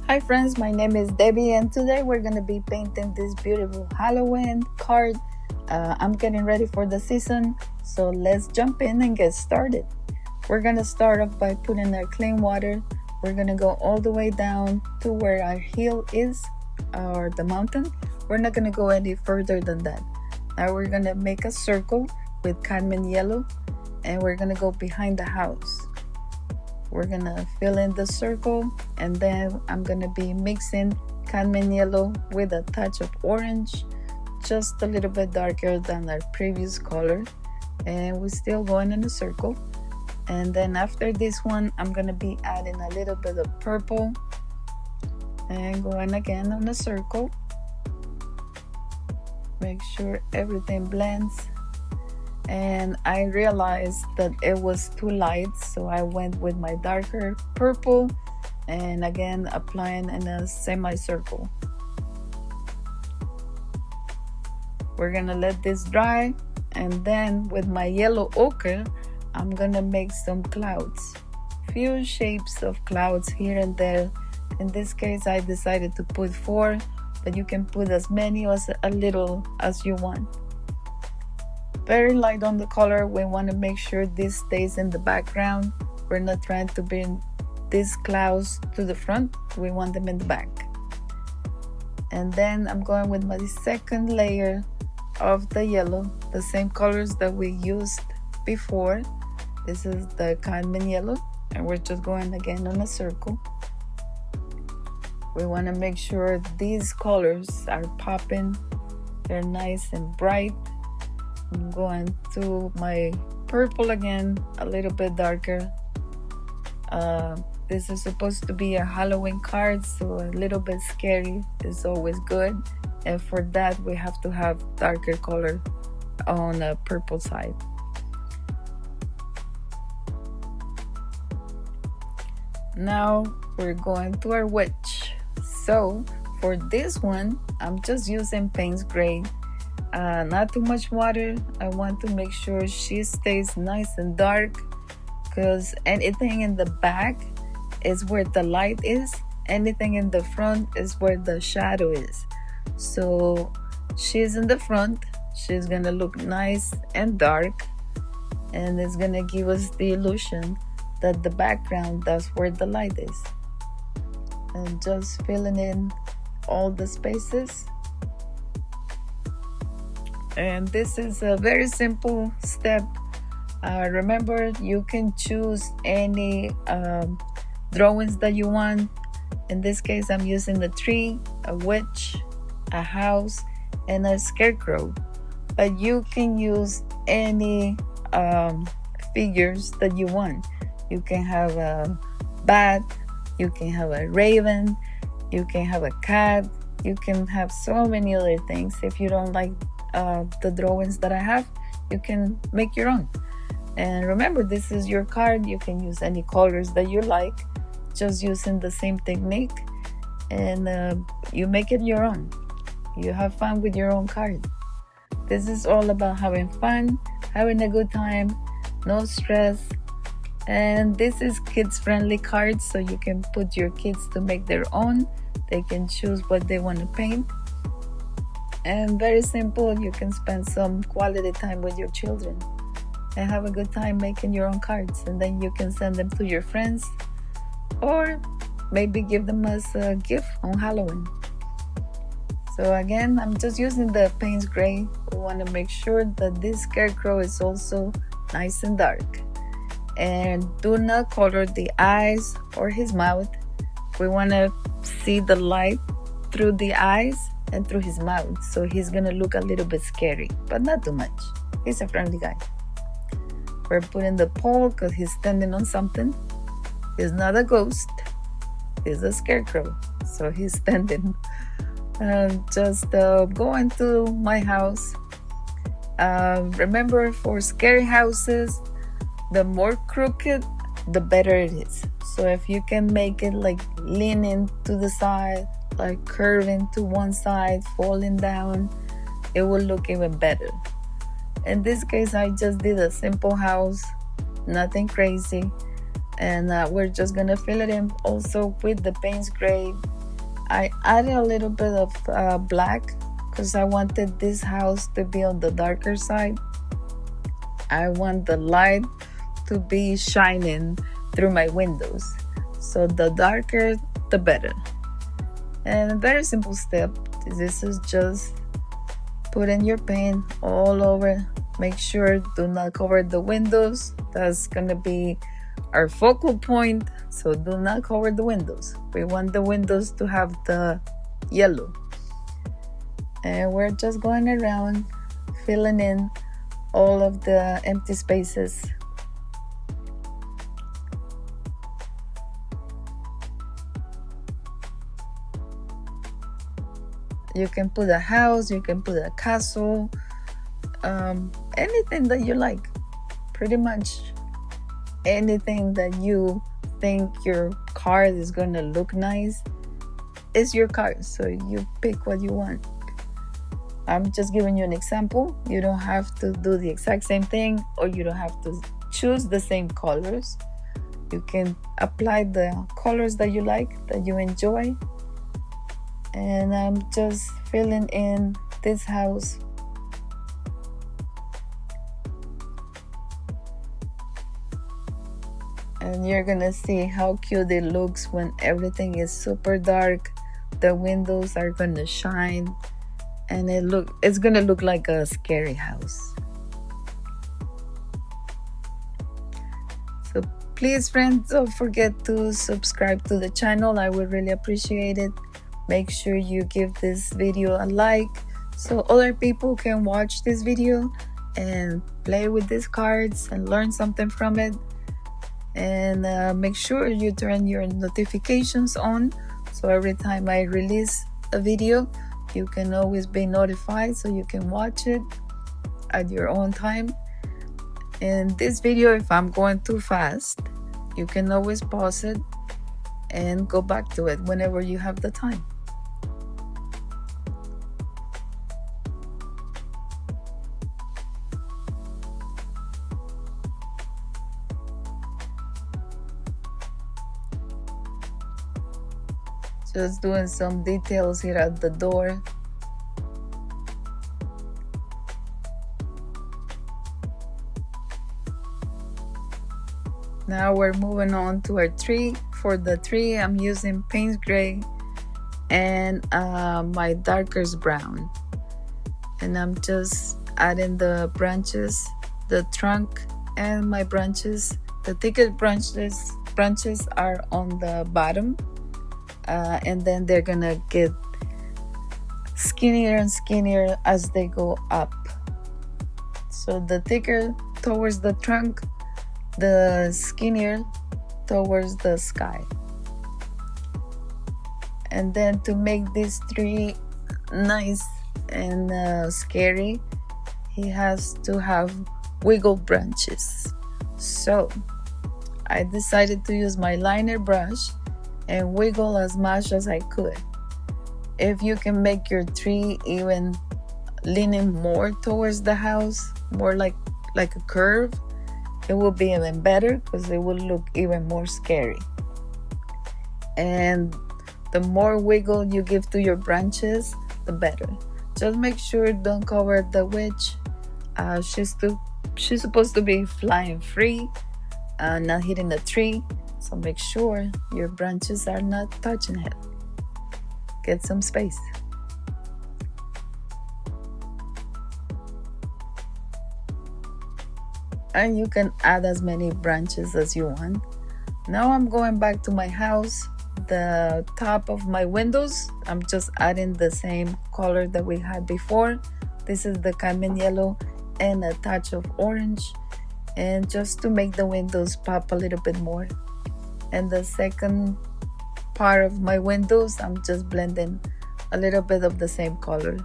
Hi friends, my name is Debbie and today we're going to be painting this beautiful Halloween card. I'm getting ready for the season, so let's jump in and get started. We're going to start off by putting our clean water. We're going to go all the way down to where our heel is, or the mountain. We're not going to go any further than that. Now we're going to make a circle with cadmium yellow and we're going to go behind the house. We're gonna fill in the circle and then I'm gonna be mixing cadmium yellow with a touch of orange, just a little bit darker than our previous color, and we're still going in a circle. And then after this one I'm gonna be adding a little bit of purple and going again on a circle. Make sure everything blends. And I realized that it was too light, so I went with my darker purple and again applying in a semicircle. We're gonna let this dry, and then with my yellow ochre I'm gonna make some clouds, few shapes of clouds here and there. In this case I decided to put 4, but you can put as many or as a little as you want. Very light on the color. We want to make sure this stays in the background. We're not trying to bring these clouds to the front. We want them in the back. And then I'm going with my second layer of the yellow, the same colors that we used before. This is the cadmium yellow, and we're just going again on a circle. We want to make sure these colors are popping. They're nice and bright. I'm going to my purple again, a little bit darker. This is supposed to be a Halloween card, so a little bit scary is always good. And for that, we have to have darker color on the purple side. Now we're going to our witch. So for this one, I'm just using Payne's Gray. Not too much water. I want to make sure she stays nice and dark, because anything in the back is where the light is, anything in the front is where the shadow is. So she's in the front, she's gonna look nice and dark, and it's gonna give us the illusion that the background, that's where the light is. And just filling in all the spaces. And this is a very simple step. Remember, you can choose any drawings that you want. In this case, I'm using a tree, a witch, a house, and a scarecrow. But you can use any figures that you want. You can have a bat, you can have a raven, you can have a cat, you can have so many other things. If you don't like the drawings that I have, you can make your own. And remember, this is your card. You can use any colors that you like, just using the same technique, and you make it your own. You have fun with your own card. This is all about having fun, having a good time, no stress. And this is kids friendly cards, so you can put your kids to make their own. They can choose what they want to paint. And very simple, you can spend some quality time with your children and have a good time making your own cards, and then you can send them to your friends or maybe give them as a gift on Halloween. So again, I'm just using the Payne's Gray. We want to make sure that this scarecrow is also nice and dark. And do not color the eyes or his mouth. We want to see the light through the eyes and through his mouth, so he's gonna look a little bit scary, but not too much. He's a friendly guy. We're putting the pole because he's standing on something. He's not a ghost, he's a scarecrow, so he's standing. Just going to my house. Remember, for scary houses, the more crooked, the better it is. So if you can make it like leaning to the side, like curving to one side, falling down, it will look even better. In this case, I just did a simple house, nothing crazy. And we're just gonna fill it in also with the Payne's Gray I added a little bit of black because I wanted this house to be on the darker side. I want the light to be shining through my windows. So the darker, the better. And a very simple step. This is just put in your paint all over. Make sure do not cover the windows. That's gonna be our focal point. So do not cover the windows. We want the windows to have the yellow. And we're just going around filling in all of the empty spaces. You can put a house, you can put a castle, anything that you like. Pretty much anything that you think your card is gonna look nice is your card. So you pick what you want. I'm just giving you an example. You don't have to do the exact same thing, or you don't have to choose the same colors. You can apply the colors that you like, that you enjoy. And I'm just filling in this house. And you're gonna see how cute it looks when everything is super dark. The windows are gonna shine, and it's gonna look like a scary house. So please, friends, don't forget to subscribe to the channel. I would really appreciate it. Make sure you give this video a like so other people can watch this video and play with these cards and learn something from it. And make sure you turn your notifications on, so every time I release a video, you can always be notified so you can watch it at your own time. In this video, if I'm going too fast, you can always pause it and go back to it whenever you have the time. Just doing some details here at the door. Now we're moving on to our tree. For the tree, I'm using Payne's Gray and my darkest brown. And I'm just adding the branches, the trunk, and my branches. The thickest branches are on the bottom. And then they're gonna get skinnier and skinnier as they go up. So the thicker towards the trunk, the skinnier towards the sky. And then to make this tree nice and scary, he has to have wiggle branches. So I decided to use my liner brush and wiggle as much as I could. If you can make your tree even leaning more towards the house, more like a curve, it will be even better because it will look even more scary. And the more wiggle you give to your branches, the better. Just make sure don't cover the witch. She's supposed to be flying free, not hitting the tree. So make sure your branches are not touching it. Get some space. And you can add as many branches as you want. Now I'm going back to my house. The top of my windows, I'm just adding the same color that we had before. This is the Carmen yellow and a touch of orange, and just to make the windows pop a little bit more. And the second part of my windows, I'm just blending a little bit of the same color.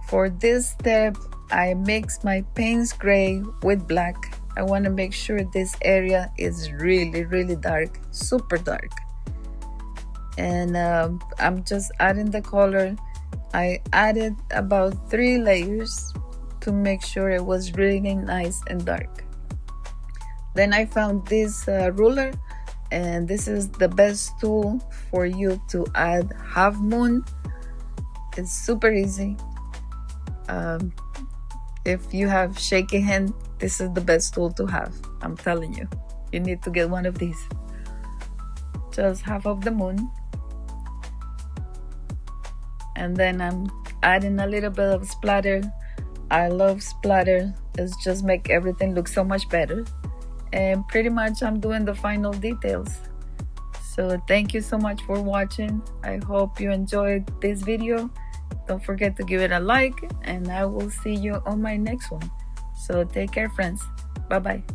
For this step, I mix my Payne's Gray with black. I want to make sure this area is really, really dark, super dark. And I'm just adding the color. I added about 3 layers to make sure it was really nice and dark. Then I found this ruler, And this is the best tool for you to add half moon. It's super easy. If you have shaky hand, this is the best tool to have. I'm telling you, you need to get one of these. Just half of the moon, and then I'm adding a little bit of splatter. I love splatter. It's just make everything look so much better. And pretty much I'm doing the final details. So thank you so much for watching. I hope you enjoyed this video. Don't forget to give it a like, and I will see you on my next one. So take care, friends. Bye bye.